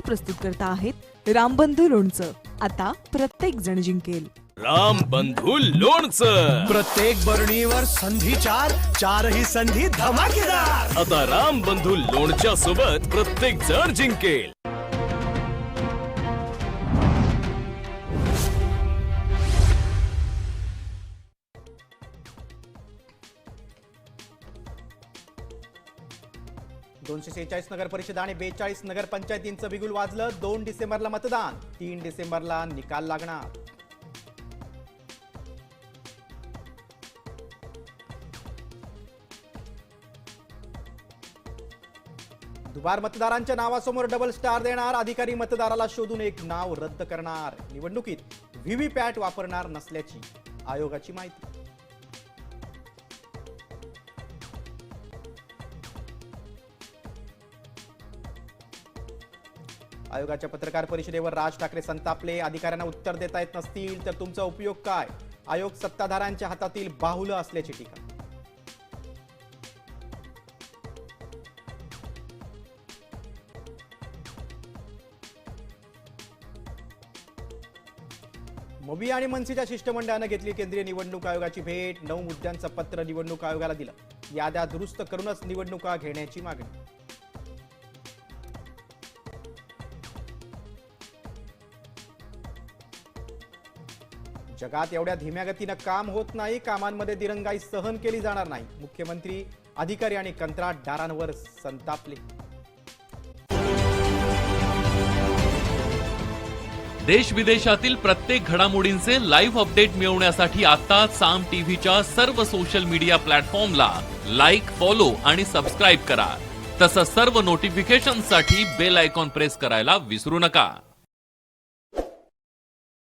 लोणचे प्रस्तुत करता आहेत रामबंधू लोणचं. आता प्रत्येक जण जिंकेल. रामबंधू लोणचं. प्रत्येक बरणीवर संधी चार, चारही संधी धमाकेदार. आता रामबंधू लोणच्या सोबत प्रत्येक जण जिंकेल. (246) नगर परिषद आणि 42 नगर पंचायतींचं बिगुल वाजलं. 2 डिसेंबरला मतदान, 3 डिसेंबरला निकाल लागणार. दुबार मतदारांच्या नावासमोर डबल स्टार देणार. अधिकारी मतदाराला शोधून एक नाव रद्द करणार. निवडणुकीत व्हीव्हीपॅट वापरणार नसल्याची आयोगाची माहिती. आयोगाच्या पत्रकार परिषदेवर राज ठाकरे संतापले. अधिकाऱ्यांना उत्तर देता येत नसतील तर तुमचा उपयोग काय? आयोग सत्ताधाऱ्यांच्या हातातील बाहुलं असल्याची टीका. मोबी आणि मनसेच्या शिष्टमंडळानं घेतली केंद्रीय निवडणूक आयोगाची भेट. 9 मुद्द्यांचं पत्र निवडणूक आयोगाला दिलं. याद्या दुरुस्त करूनच निवडणुका घेण्याची मागणी. जगात एवढ्या धीम्या गतीनं काम होत नाही. कामांमध्ये दिरंगाई सहन केली जाणार नाही. मुख्यमंत्री, अधिकारी आणि कंत्राटदारांवर संतापले. देश विदेशातील प्रत्येक घडामोडींचे लाईव्ह अपडेट मिळवण्यासाठी आता साम टीव्हीच्या सर्व सोशल मीडिया प्लॅटफॉर्मला लाईक, फॉलो आणि सबस्क्राईब करा. तसंच सर्व नोटिफिकेशनसाठी बेल आयकॉन प्रेस करायला विसरू नका.